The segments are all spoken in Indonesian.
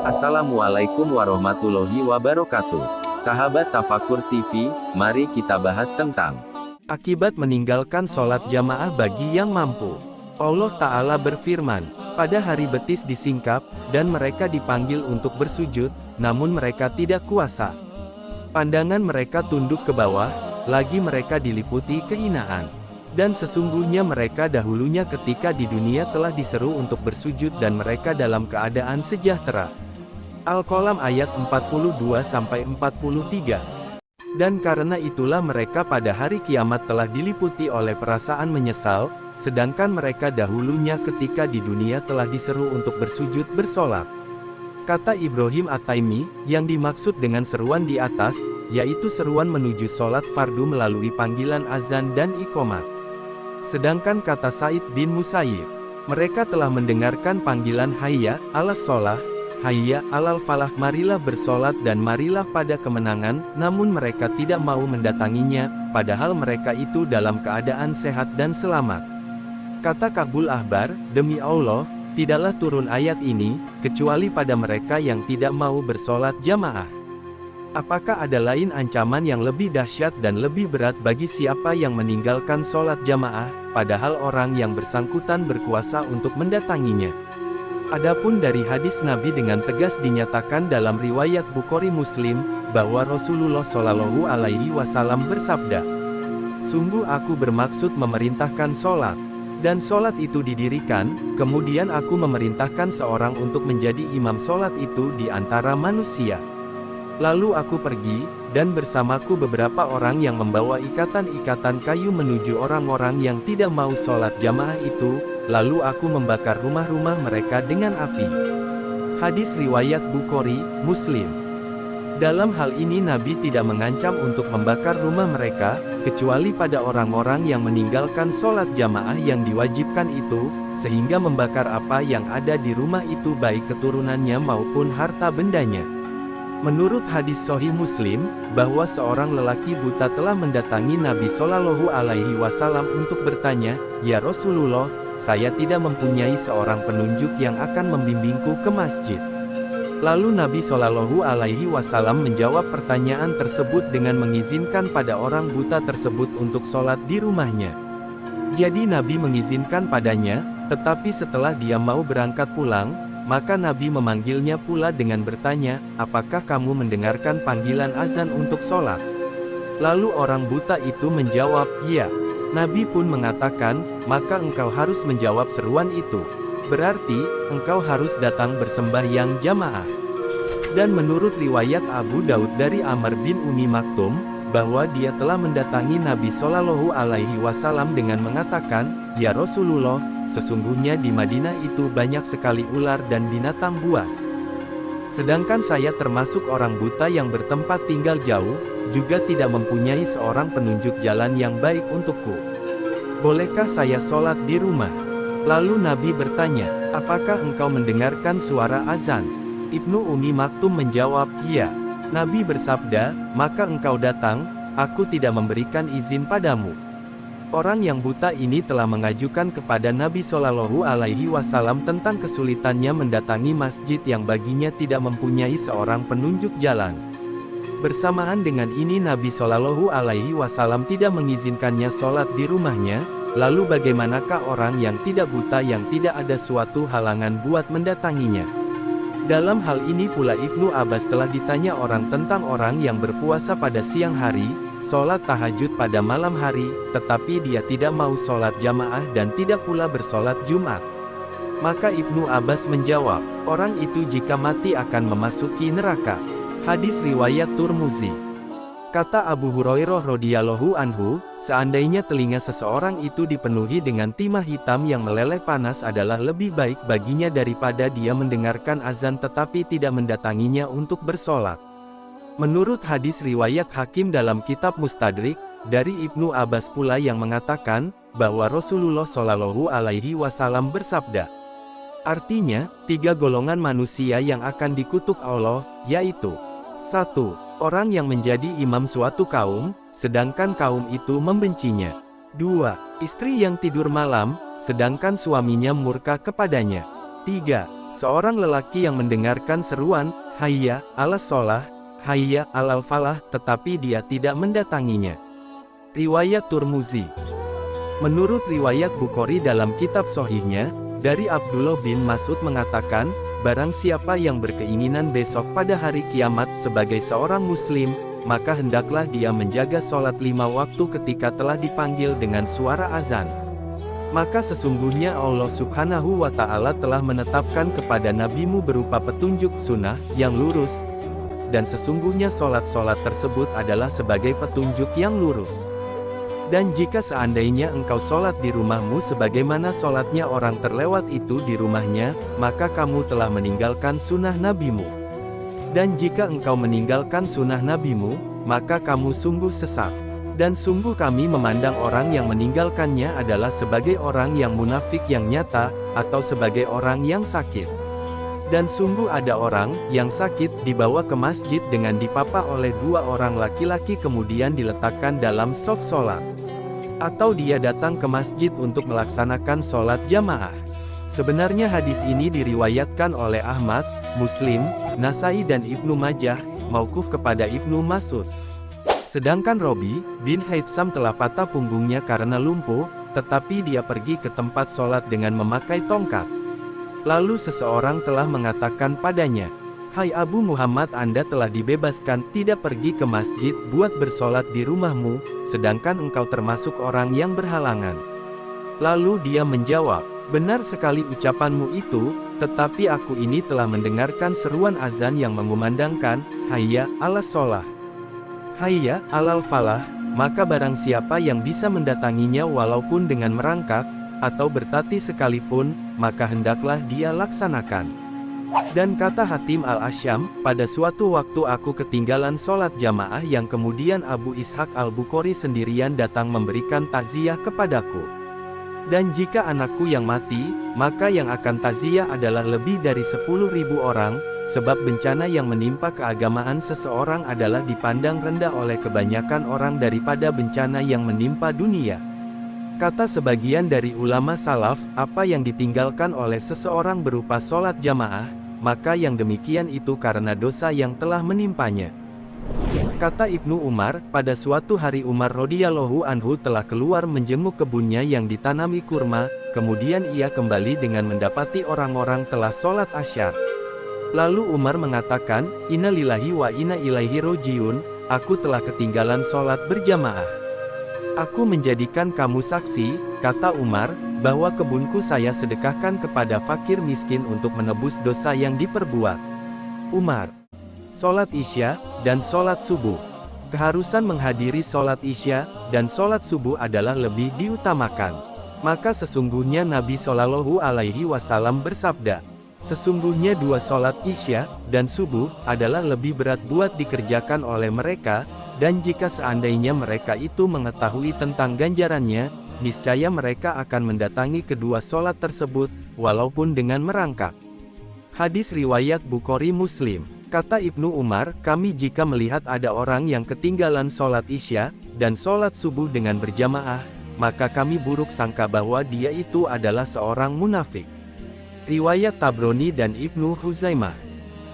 Assalamualaikum warahmatullahi wabarakatuh. Sahabat Tafakur TV, mari kita bahas tentang akibat meninggalkan sholat jamaah bagi yang mampu. Allah Ta'ala berfirman, pada hari betis disingkap, dan mereka dipanggil untuk bersujud, namun mereka tidak kuasa. Pandangan mereka tunduk ke bawah, lagi mereka diliputi kehinaan. Dan sesungguhnya mereka dahulunya ketika di dunia telah diseru untuk bersujud dan mereka dalam keadaan sejahtera. Al-Qalam ayat 42-43. Dan karena itulah mereka pada hari kiamat telah diliputi oleh perasaan menyesal, sedangkan mereka dahulunya ketika di dunia telah diseru untuk bersujud bersolat. Kata Ibrahim At-Taimi, yang dimaksud dengan seruan di atas, yaitu seruan menuju sholat fardu melalui panggilan azan dan iqomat. Sedangkan kata Said bin Musayyib, mereka telah mendengarkan panggilan hayya alas sholah, hayya alal falah, marilah bersolat dan marilah pada kemenangan, namun mereka tidak mau mendatanginya, padahal mereka itu dalam keadaan sehat dan selamat. Kata Kabul Ahbar, demi Allah, tidaklah turun ayat ini, kecuali pada mereka yang tidak mau bersolat jamaah. Apakah ada lain ancaman yang lebih dahsyat dan lebih berat bagi siapa yang meninggalkan sholat jamaah, padahal orang yang bersangkutan berkuasa untuk mendatanginya? Adapun dari hadis Nabi dengan tegas dinyatakan dalam riwayat Bukhari Muslim, bahwa Rasulullah Shallallahu Alaihi Wasallam bersabda, "Sungguh aku bermaksud memerintahkan sholat, dan sholat itu didirikan, kemudian aku memerintahkan seorang untuk menjadi imam sholat itu di antara manusia. Lalu aku pergi, dan bersamaku beberapa orang yang membawa ikatan-ikatan kayu menuju orang-orang yang tidak mau sholat jamaah itu, lalu aku membakar rumah-rumah mereka dengan api." Hadis riwayat Bukhari, Muslim. Dalam hal ini Nabi tidak mengancam untuk membakar rumah mereka, kecuali pada orang-orang yang meninggalkan sholat jamaah yang diwajibkan itu, sehingga membakar apa yang ada di rumah itu baik keturunannya maupun harta bendanya. Menurut hadis Sahih Muslim, bahwa seorang lelaki buta telah mendatangi Nabi Shallallahu Alaihi Wasallam untuk bertanya, "Ya Rasulullah, saya tidak mempunyai seorang penunjuk yang akan membimbingku ke masjid." Lalu Nabi Shallallahu Alaihi Wasallam menjawab pertanyaan tersebut dengan mengizinkan pada orang buta tersebut untuk sholat di rumahnya. Jadi Nabi mengizinkan padanya, tetapi setelah dia mau berangkat pulang, maka Nabi memanggilnya pula dengan bertanya, "Apakah kamu mendengarkan panggilan azan untuk sholat?" Lalu orang buta itu menjawab, "Iya." Nabi pun mengatakan, "Maka engkau harus menjawab seruan itu. Berarti, engkau harus datang bersembahyang jamaah." Dan menurut riwayat Abu Daud dari Amr bin Umi Maktum, bahwa dia telah mendatangi Nabi Shallallahu Alaihi Wasallam dengan mengatakan, "Ya Rasulullah, sesungguhnya di Madinah itu banyak sekali ular dan binatang buas. Sedangkan saya termasuk orang buta yang bertempat tinggal jauh, juga tidak mempunyai seorang penunjuk jalan yang baik untukku. Bolehkah saya sholat di rumah?" Lalu Nabi bertanya, "Apakah engkau mendengarkan suara azan?" Ibnu Umi Maktum menjawab, "Iya." Nabi bersabda, "Maka engkau datang, aku tidak memberikan izin padamu." Orang yang buta ini telah mengajukan kepada Nabi Shallallahu Alaihi Wasallam tentang kesulitannya mendatangi masjid yang baginya tidak mempunyai seorang penunjuk jalan. Bersamaan dengan ini Nabi Shallallahu Alaihi Wasallam tidak mengizinkannya sholat di rumahnya, lalu bagaimanakah orang yang tidak buta yang tidak ada suatu halangan buat mendatanginya? Dalam hal ini pula Ibnu Abbas telah ditanya orang tentang orang yang berpuasa pada siang hari, sholat tahajud pada malam hari, tetapi dia tidak mau sholat jamaah dan tidak pula bersolat Jumat. Maka Ibnu Abbas menjawab, orang itu jika mati akan memasuki neraka. Hadis riwayat Turmuzi. Kata Abu Hurairah radhiyallahu anhu, seandainya telinga seseorang itu dipenuhi dengan timah hitam yang meleleh panas adalah lebih baik baginya daripada dia mendengarkan azan tetapi tidak mendatanginya untuk bersolat. Menurut hadis riwayat Hakim dalam kitab Mustadrik, dari Ibnu Abbas pula yang mengatakan, bahwa Rasulullah Shallallahu Alaihi Wasallam bersabda. Artinya, 3 golongan manusia yang akan dikutuk Allah, yaitu 1. Orang yang menjadi imam suatu kaum, sedangkan kaum itu membencinya. 2. Istri yang tidur malam, sedangkan suaminya murka kepadanya. 3. Seorang lelaki yang mendengarkan seruan, "Hayya 'alas shalah, hayya 'alal falah," tetapi dia tidak mendatanginya. Riwayat Tirmizi. Menurut riwayat Bukhari dalam kitab Sahihnya, dari Abdullah bin Mas'ud mengatakan, barang siapa yang berkeinginan besok pada hari kiamat sebagai seorang muslim, maka hendaklah dia menjaga sholat 5 waktu ketika telah dipanggil dengan suara azan. Maka sesungguhnya Allah Subhanahu wa Ta'ala telah menetapkan kepada nabimu berupa petunjuk sunnah yang lurus, dan sesungguhnya sholat-sholat tersebut adalah sebagai petunjuk yang lurus. Dan jika seandainya engkau sholat di rumahmu sebagaimana sholatnya orang terlewat itu di rumahnya, maka kamu telah meninggalkan sunnah nabimu. Dan jika engkau meninggalkan sunnah nabimu, maka kamu sungguh sesat. Dan sungguh kami memandang orang yang meninggalkannya adalah sebagai orang yang munafik yang nyata, atau sebagai orang yang sakit. Dan sungguh ada orang yang sakit dibawa ke masjid dengan dipapa oleh 2 orang laki-laki kemudian diletakkan dalam shaf sholat. Atau dia datang ke masjid untuk melaksanakan sholat jamaah. Sebenarnya hadis ini diriwayatkan oleh Ahmad, Muslim, Nasai dan Ibnu Majah, mauquf kepada Ibnu Mas'ud. Sedangkan Robi bin Haitsam telah patah punggungnya karena lumpuh, tetapi dia pergi ke tempat sholat dengan memakai tongkat. Lalu seseorang telah mengatakan padanya, "Hai Abu Muhammad, Anda telah dibebaskan, tidak pergi ke masjid buat bersolat di rumahmu, sedangkan engkau termasuk orang yang berhalangan." Lalu dia menjawab, "Benar sekali ucapanmu itu, tetapi aku ini telah mendengarkan seruan azan yang mengumandangkan, hayya 'alas shalah, hayya 'alal falah," maka barang siapa yang bisa mendatanginya walaupun dengan merangkak, atau bertati sekalipun, maka hendaklah dia laksanakan. Dan kata Hatim al-Asyam, pada suatu waktu aku ketinggalan sholat jamaah yang kemudian Abu Ishaq al-Bukhari sendirian datang memberikan takziah kepadaku. Dan jika anakku yang mati, maka yang akan takziah adalah lebih dari 10.000 orang, sebab bencana yang menimpa keagamaan seseorang adalah dipandang rendah oleh kebanyakan orang daripada bencana yang menimpa dunia. Kata sebagian dari ulama salaf, apa yang ditinggalkan oleh seseorang berupa sholat jamaah, maka yang demikian itu karena dosa yang telah menimpanya. Kata Ibnu Umar, pada suatu hari Umar radhiyallahu anhu telah keluar menjenguk kebunnya yang ditanami kurma, kemudian ia kembali dengan mendapati orang-orang telah sholat asyar. Lalu Umar mengatakan, "Inna lillahi wa inna ilaihi rojiun," aku telah ketinggalan sholat berjamaah. "Aku menjadikan kamu saksi," kata Umar, "bahwa kebunku saya sedekahkan kepada fakir miskin untuk menebus dosa yang diperbuat." Umar. Sholat Isya, dan sholat subuh. Keharusan menghadiri sholat Isya, dan sholat subuh adalah lebih diutamakan. Maka sesungguhnya Nabi Shallallahu Alaihi Wasallam bersabda, "Sesungguhnya 2 sholat Isya, dan subuh, adalah lebih berat buat dikerjakan oleh mereka, dan jika seandainya mereka itu mengetahui tentang ganjarannya, niscaya mereka akan mendatangi kedua sholat tersebut, walaupun dengan merangkak." Hadis riwayat Bukhari Muslim. Kata Ibnu Umar, "Kami jika melihat ada orang yang ketinggalan sholat Isya, dan sholat subuh dengan berjamaah, maka kami buruk sangka bahwa dia itu adalah seorang munafik." Riwayat Tabrani dan Ibnu Huzaimah.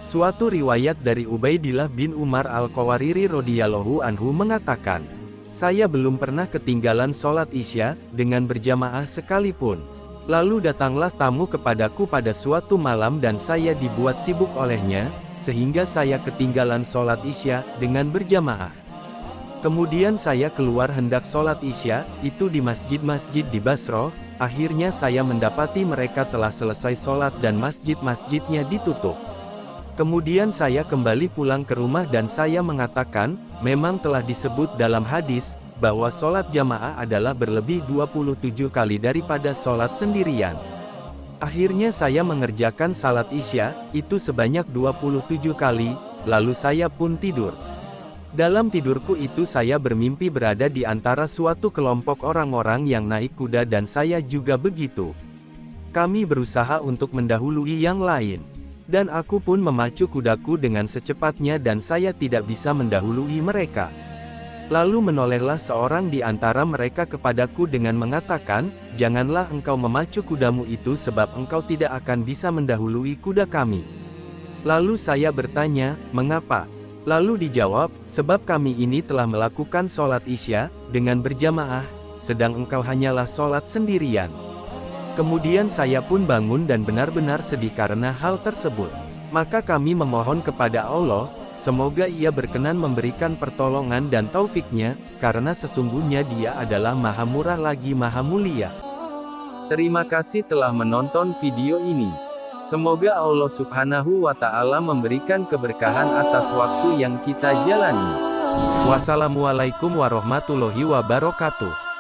Suatu riwayat dari Ubaidillah bin Umar al-Qawariri radhiyallahu anhu mengatakan, "Saya belum pernah ketinggalan sholat Isya, dengan berjamaah sekalipun. Lalu datanglah tamu kepadaku pada suatu malam dan saya dibuat sibuk olehnya, sehingga saya ketinggalan sholat Isya, dengan berjamaah. Kemudian saya keluar hendak sholat Isya, itu di masjid-masjid di Basra. Akhirnya saya mendapati mereka telah selesai sholat dan masjid-masjidnya ditutup. Kemudian saya kembali pulang ke rumah dan saya mengatakan, memang telah disebut dalam hadis, bahwa sholat jamaah adalah berlebih 27 kali daripada sholat sendirian. Akhirnya saya mengerjakan salat Isya, itu sebanyak 27 kali, lalu saya pun tidur. Dalam tidurku itu saya bermimpi berada di antara suatu kelompok orang-orang yang naik kuda dan saya juga begitu. Kami berusaha untuk mendahului yang lain. Dan aku pun memacu kudaku dengan secepatnya dan saya tidak bisa mendahului mereka. Lalu menolehlah seorang di antara mereka kepadaku dengan mengatakan, "Janganlah engkau memacu kudamu itu sebab engkau tidak akan bisa mendahului kuda kami." Lalu saya bertanya, "Mengapa?" Lalu dijawab, "Sebab kami ini telah melakukan sholat Isya dengan berjamaah, sedang engkau hanyalah sholat sendirian." Kemudian saya pun bangun dan benar-benar sedih karena hal tersebut. Maka kami memohon kepada Allah, semoga Ia berkenan memberikan pertolongan dan taufiknya, karena sesungguhnya Dia adalah Maha Murah lagi Maha Mulia. Terima kasih telah menonton video ini. Semoga Allah Subhanahu wa Ta'ala memberikan keberkahan atas waktu yang kita jalani. Wassalamualaikum warahmatullahi wabarakatuh.